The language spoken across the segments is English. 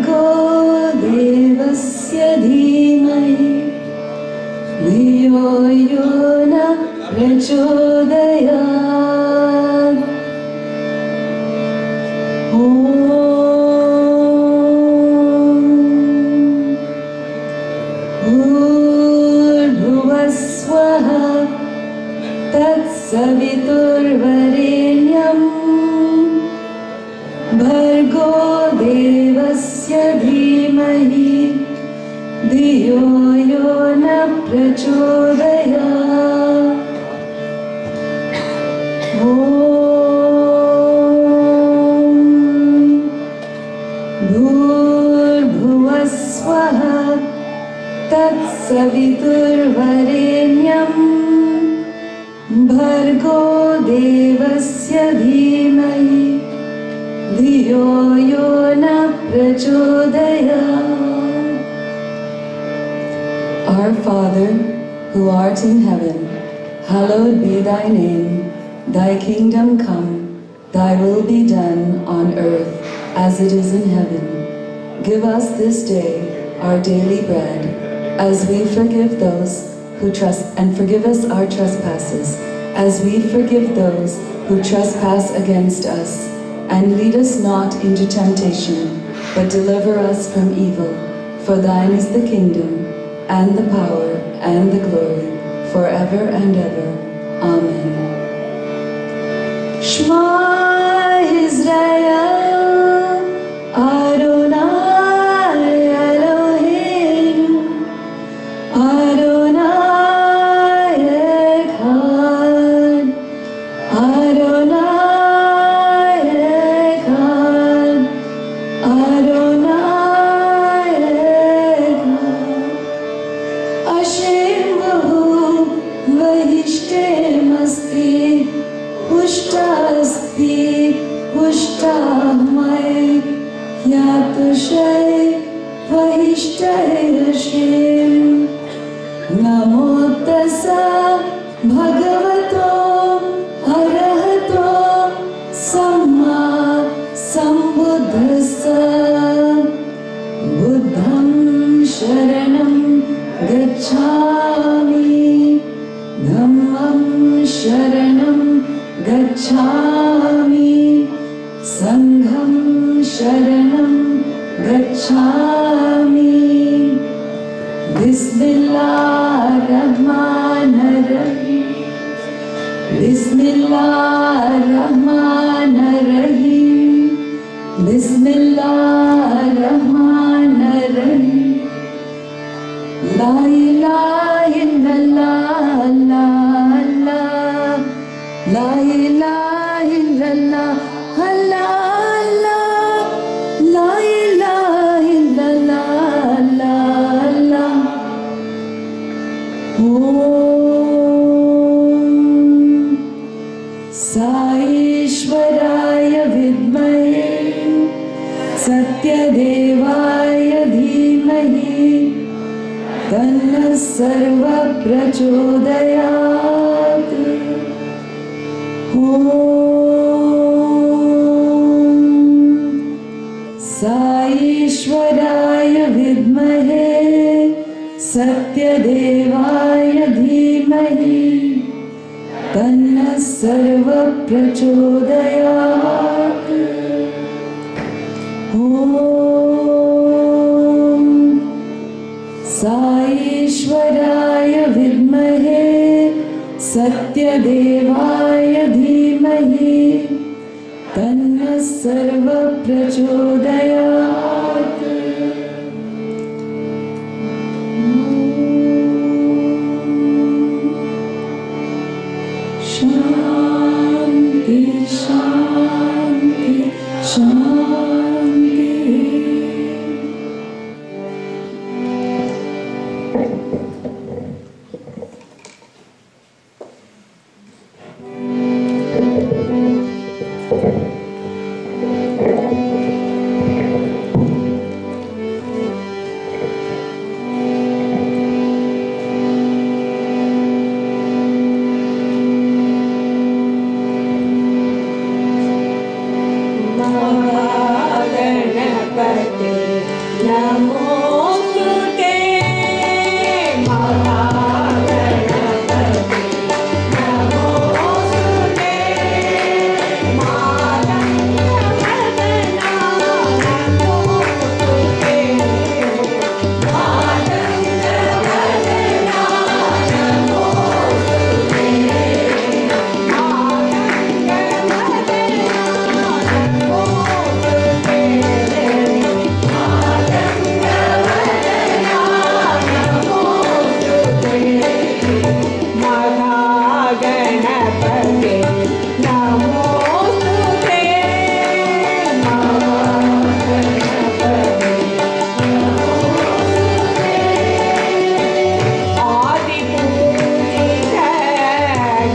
भर्गो देवस्य धीमहि धियो यो न प्रचोदयात्। भूर्भुवः स्वः तत्सवितुर्वरेण्यं भर्गो देवस्य धीमहि धियो यो न प्रचोदयात्। भूर्भुवः स्वः तत्सवितुर्वरेण्यं भर्गो देवस्य धीमहि धियो यो न प्रचोदयात्। Our Father, who art in heaven, hallowed be thy name. Thy kingdom come, thy will be done on earth as it is in heaven. Give us this day our daily bread, as we forgive those who and forgive us our trespasses, as we forgive those who trespass against us. And lead us not into temptation, but deliver us from evil. For thine is the kingdom, and the power, and the glory, forever and ever. Amen. Shema Israel, Adonai Eloheinu, Adonai Echad, Adonai Echad, Adonai Echad. Hashem Vahu Vahishtem Asti, Pushtasthi Pushtamai, Yatushay Vahishtai Hashem. Namo Tassa Bhagavato Arahato Samma Sambuddhassa. Buddham Sharanam Gacchami, Dhammam Sharanam Gacchami, Sangham Sharanam Gacchami. Bismillahirrahmanirrahim. Bismillahirrahmanirrahim. Bismillahirrahmanirrahim. La ilaha illallah, la Allah. La ilaha illallah, Allah, Allah. La ilaha illallah, Allah, Allah. Om Saishwaraya vidmahe Sathya devaya dhimahi Tanna sarva prachodayat. Om Saishwaraya vidmahe Sathya devaya dhimahi Tanna sarva prachodayat. Om Saishwaraya vidmahe Sathya devaya dhimahi Tanna sarva prachodayat. Shanti Shanti. नमोस्तुते महागणपते नमोस्तुते मातंगवदना नमोस्तुते मातंगवदना नमोस्तुते महागणपते नमोस्तुते आदिपूजित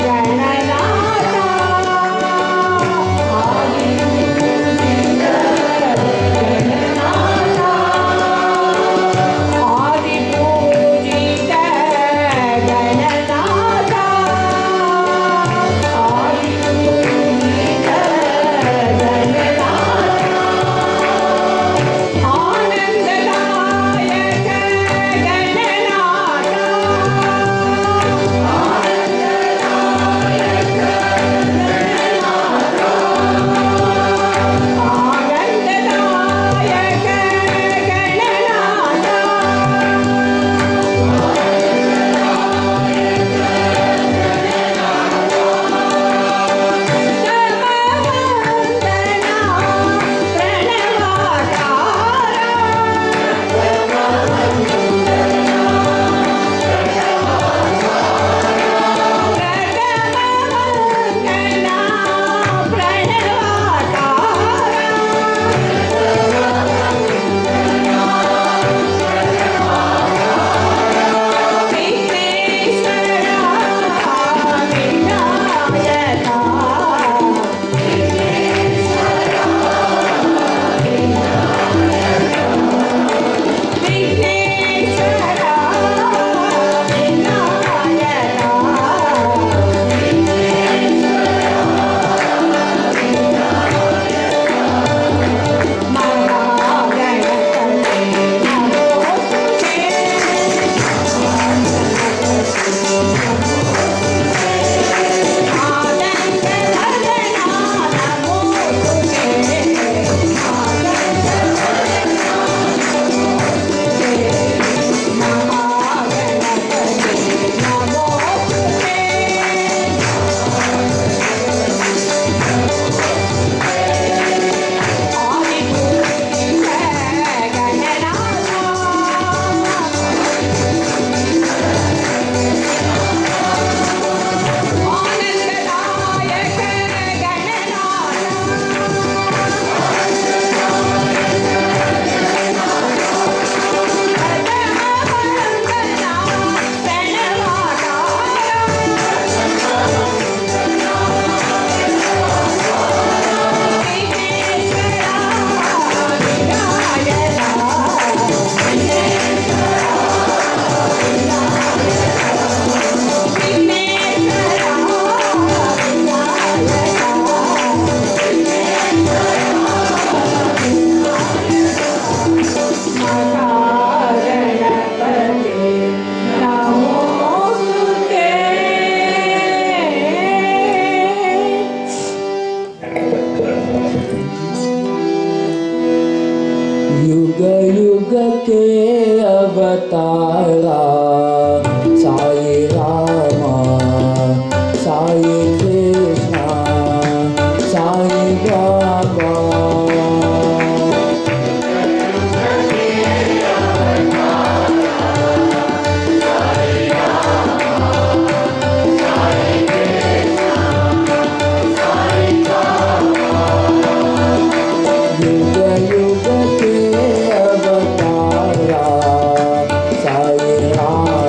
गणनाथ आदिपूजित गणनाथ आदिपूजित गणनाथ आदिपूजित गणनाथ आनंददायक गणनाथ आनंददायक आनंददायक युग युग के अवतारा साई रामा साई कृष्णा साई बाबा युग युग के अवतारा Sai Ram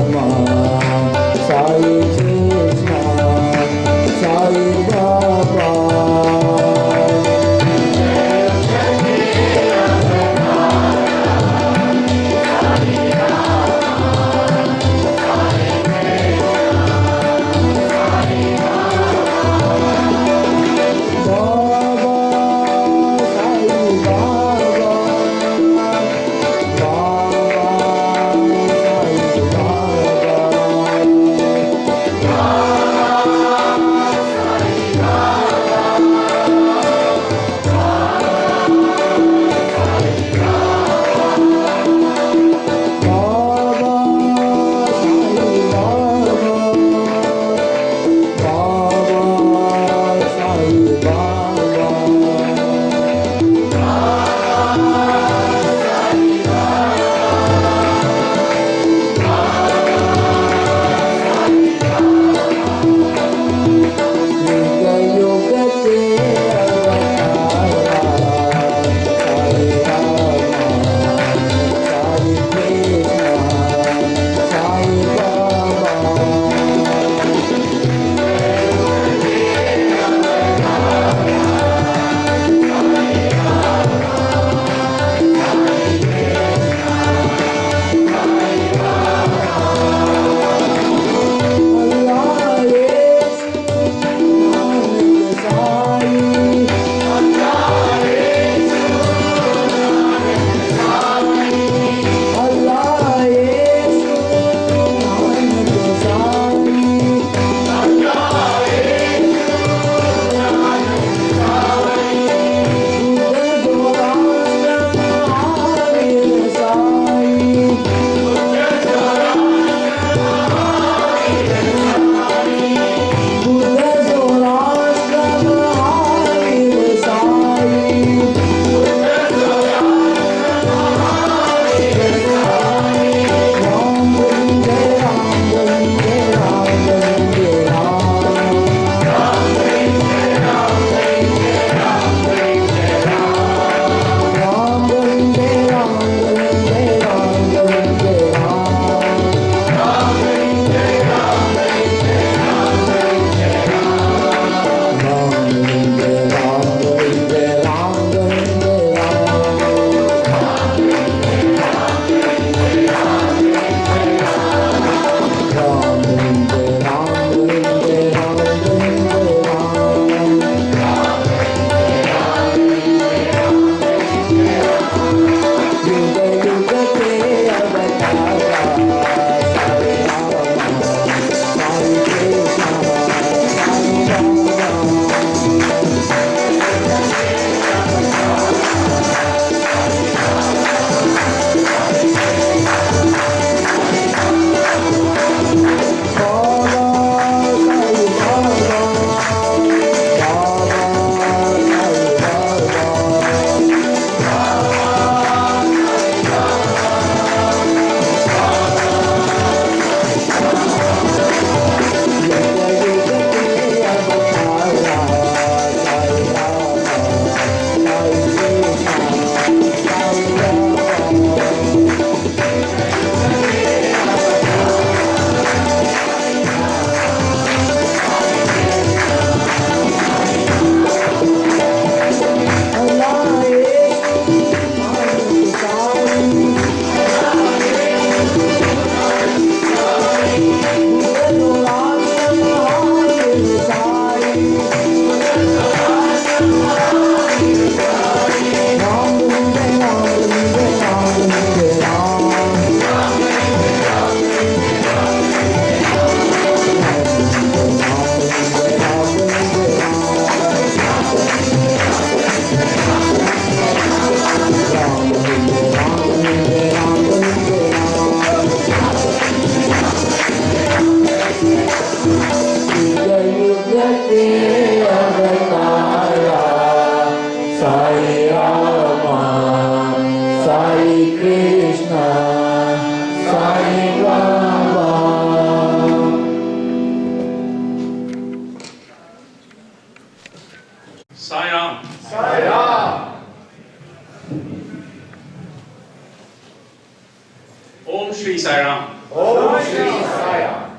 Om Shri Sai Ram. Om Shri Sai Ram.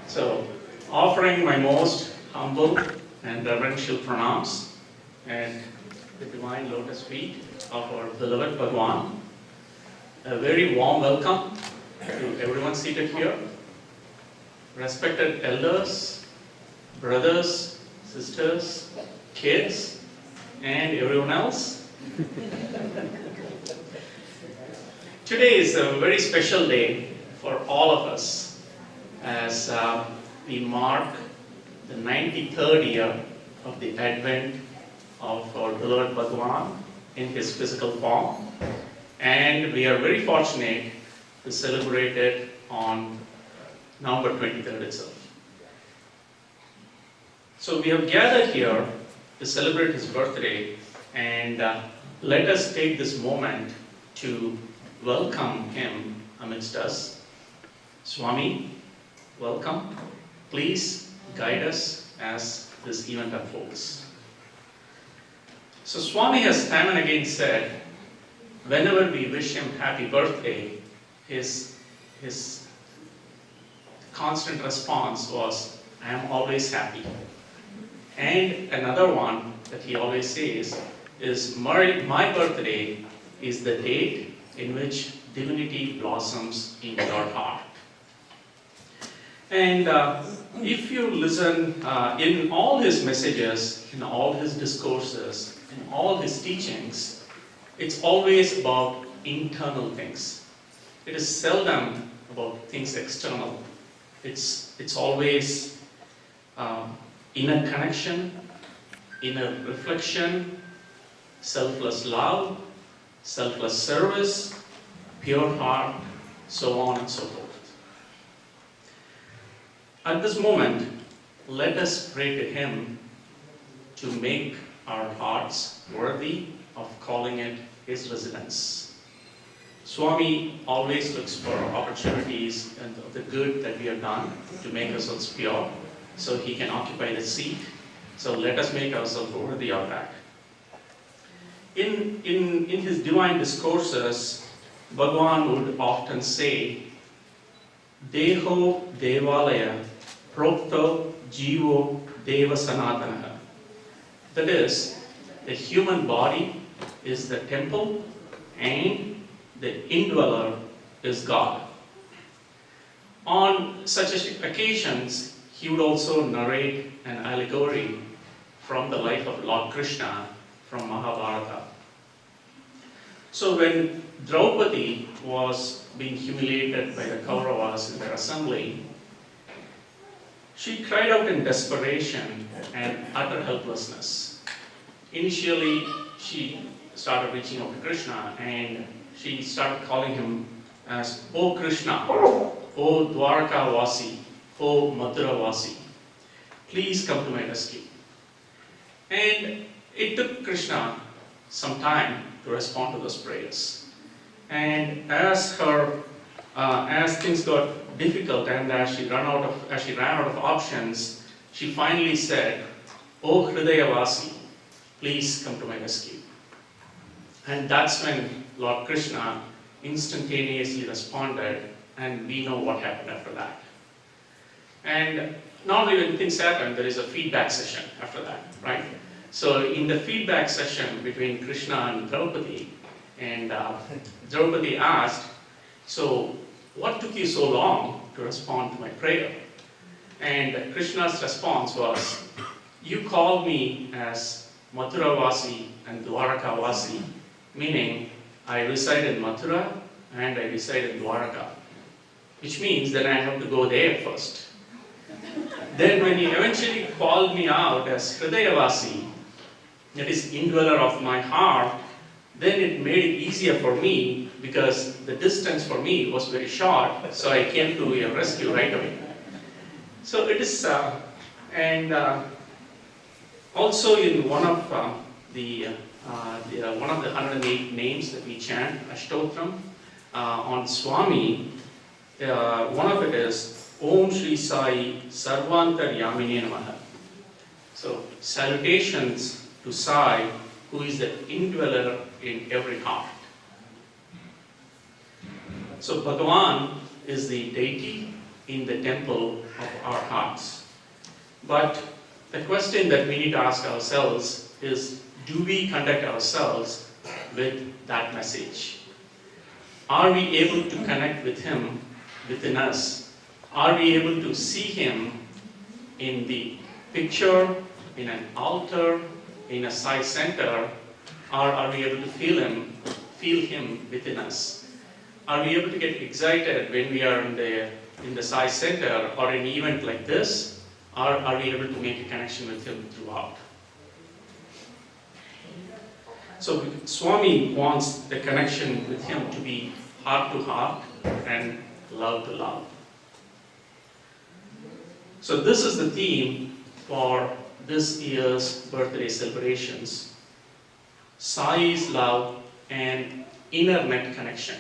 So, offering my most humble and reverential pranams and the divine lotus feet of our beloved Bhagwan. A very warm welcome to everyone seated here. Respected elders, brothers, sisters, kids, and everyone else. Today is a very special day for all of us as we mark the 93rd year of the advent of our beloved Bhagwan in his physical form. And we are very fortunate to celebrate it on November 23rd itself. So we have gathered here to celebrate his birthday, and let us take this moment to welcome him amidst us. Swami, welcome. Please guide us as this event unfolds. So Swami has time and again said, whenever we wish him happy birthday, his constant response was, I am always happy. And another one that he always says is, my birthday is the date in which divinity blossoms in your heart. And if you listen in all his messages, in all his discourses, in all his teachings, it's always about internal things. It is seldom about things external. It's always inner connection, inner reflection, selfless love, selfless service, pure heart, so on and so forth. At this moment, let us pray to him to make our hearts worthy of calling it his residence. Swami always looks for opportunities and the good that we have done to make ourselves pure, so he can occupy the seat. So let us make ourselves worthy of that. In his divine discourses, Bhagwan would often say, Deho Devalaya Prokto Jivo Deva Sanatanaha. That is, the human body is the temple and the indweller is God. On such occasions, he would also narrate an allegory from the life of Lord Krishna from Mahabharata. So when Draupadi was being humiliated by the Kauravas in their assembly, she cried out in desperation and utter helplessness. Initially, she started reaching out to Krishna and she started calling him as, O Krishna, O Dwarka Vasi, O Mathura Vasi, please come to my rescue. And it took Krishna some time to respond to those prayers. And as things got difficult and as she ran out of options, she finally said, O Hridaya Vasi, please come to my rescue. And that's when Lord Krishna instantaneously responded, and we know what happened after that. And normally when things happen, there is a feedback session after that, right? So in the feedback session between Krishna and Draupadi, and Draupadi asked, so what took you so long to respond to my prayer? And Krishna's response was, you called me as Mathura Vasi and Dwaraka Vasi, meaning I reside in Mathura and I reside in Dwaraka, which means that I have to go there first. Then when he eventually called me out as Hridaya Vasi, that is indweller of my heart, then it made it easier for me because the distance for me was very short, so I came to your rescue right away. So it is, also in one of the 108 names that we chant, Ashtotram, on Swami, one of it is Om Shri Sai Sarvantar Yamine Namaha. So salutations to Sai, who is the indweller in every heart. So Bhagavan is the deity in the temple of our hearts. But the question that we need to ask ourselves is, do we conduct ourselves with that message? Are we able to connect with Him within us? Are we able to see Him in the picture, in an altar, in a Sai center, or are we able to feel Him within us? Are we able to get excited when we are in the Sai center or an event like this, or are we able to make a connection with Him throughout? So Swami wants the connection with Him to be heart to heart and love to love. So this is the theme for this year's birthday celebrations. Sai's love and inner net connection.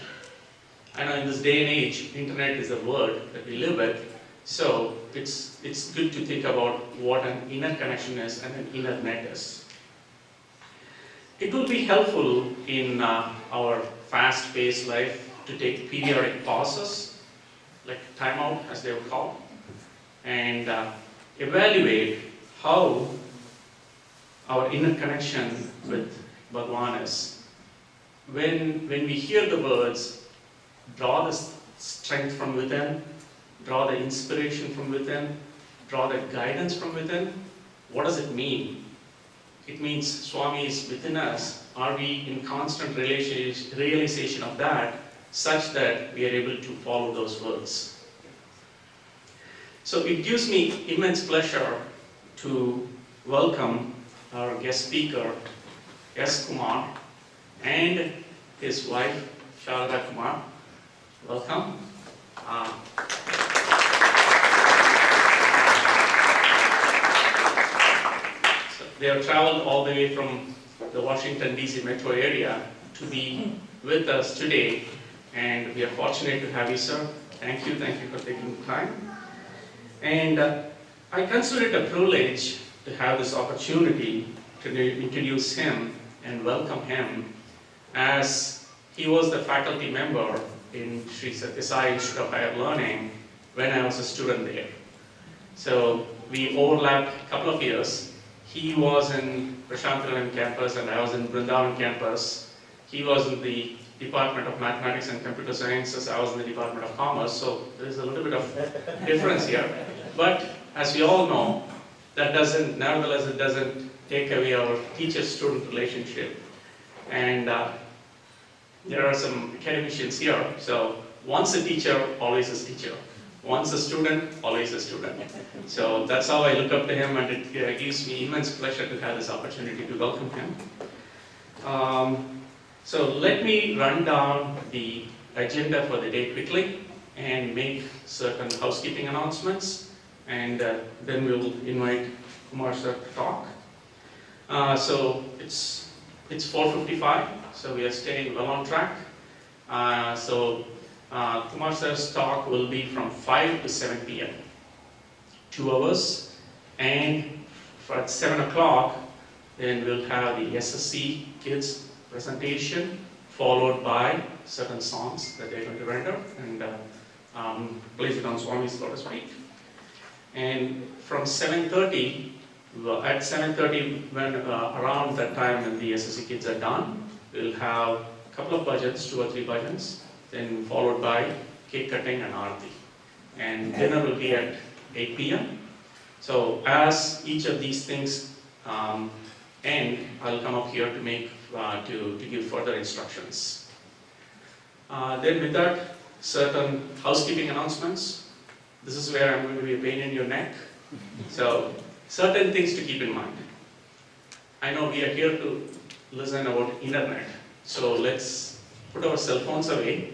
I know in this day and age, internet is a word that we live with, so it's good to think about what an inner connection is and an inner net is. It will be helpful in our fast-paced life to take periodic pauses, like timeout as they would call, and evaluate how our inner connection with Bhagavan is. When we hear the words, draw the strength from within, draw the inspiration from within, draw the guidance from within, what does it mean? It means Swami is within us. Are we in constant realization of that, such that we are able to follow those words? So it gives me immense pleasure to welcome our guest speaker, S. Kumar, and his wife, Sharada Kumar. Welcome. So they have traveled all the way from the Washington, D.C. metro area to be with us today, and we are fortunate to have you, sir. Thank you for taking the time. And I consider it a privilege to have this opportunity to introduce him and welcome him, as he was the faculty member in Sri Sathya Sai Institute of Higher Learning when I was a student there. So we overlapped a couple of years. He was in Prashantiram campus and I was in Vrindavan campus. He was in the Department of Mathematics and Computer Sciences, I was in the Department of Commerce, so there is a little bit of difference here. But as we all know, nevertheless it doesn't take away our teacher-student relationship. And there are some academicians here, so once a teacher, always a teacher. Once a student, always a student. So that's how I look up to him, and it gives me immense pleasure to have this opportunity to welcome him. So let me run down the agenda for the day quickly and make certain housekeeping announcements, and then we'll invite Kumar sir to talk. So it's 4:55, so we are staying well on track. Kumar sir's talk will be from 5 to 7 p.m., 2 hours, and at 7 o'clock, then we'll have the SSC kids presentation, followed by certain songs that they're going to render and place it on Swami's Lotus Feet. And from 7:30, at 7:30, when around that time when the SSC kids are done, we'll have a couple of bhajans, 2 or 3 bhajans, then followed by cake cutting and aarti. And dinner will be at 8 p.m. So as each of these things end, I'll come up here to make to give further instructions. Then with that, certain housekeeping announcements. This is where I'm going to be a pain in your neck. So certain things to keep in mind. I know we are here to listen about internet. So let's put our cell phones away,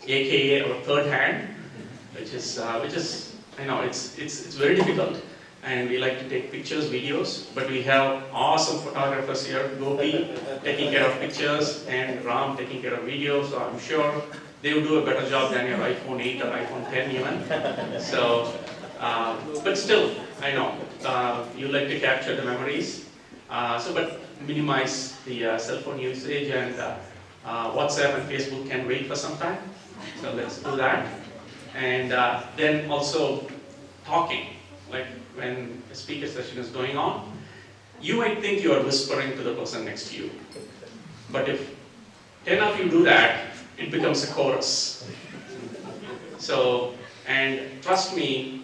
aka our third hand, which is I know it's very difficult. And we like to take pictures, videos, but we have awesome photographers here, Gopi taking care of pictures and Ram taking care of videos, so I'm sure they will do a better job than your iPhone 8 or iPhone 10 even. So, but still, I know, you like to capture the memories, but minimize the cell phone usage, and WhatsApp and Facebook can wait for some time. So let's do that. And then also talking, like when a speaker session is going on, you might think you are whispering to the person next to you. But if 10 of you do that, it becomes a chorus. So, and trust me,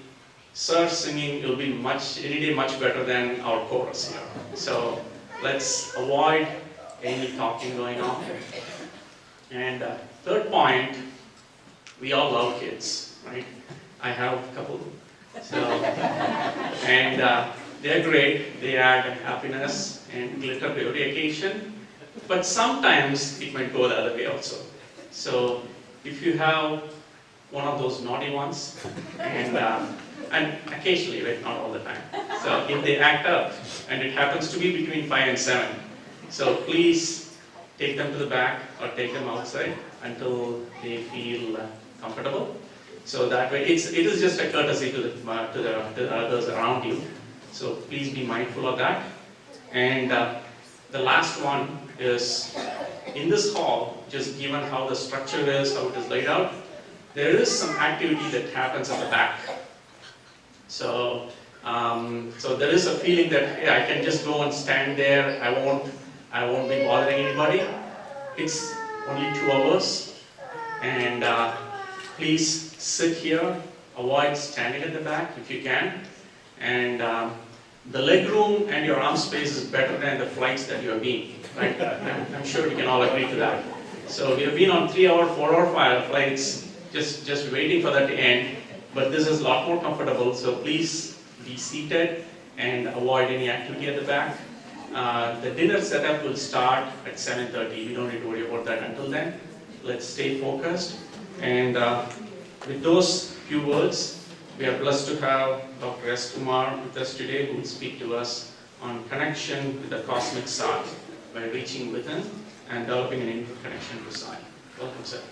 Sir's singing will be any day much better than our chorus here. So let's avoid any talking going on. And third point, we all love kids, right? I have a couple. So, and they're great. They add happiness and glitter to every occasion. But sometimes it might go the other way also. So if you have one of those naughty ones, and occasionally, right, not all the time. So if they act up, and it happens to be between 5 and 7, so please take them to the back or take them outside until they feel comfortable. So that way, it is just a courtesy to the others around you. So please be mindful of that. And the last one is, in this hall, just given how the structure is, how it is laid out, there is some activity that happens at the back. So, so there is a feeling that, hey, I can just go and stand there. I won't be bothering anybody. It's only 2 hours, and please sit here. Avoid standing at the back if you can. And the leg room and your arm space is better than the flights that you have been. Right? I'm sure we can all agree to that. So we have been on 3-hour, 4-hour flights, just waiting for that to end. But this is a lot more comfortable, so please be seated and avoid any activity at the back. The dinner setup will start at 7:30. We don't need to worry about that until then. Let's stay focused. And with those few words, we are blessed to have Dr. S. Kumar with us today, who will speak to us on connection with the cosmic side by reaching within and developing an inward connection to side. Welcome, sir.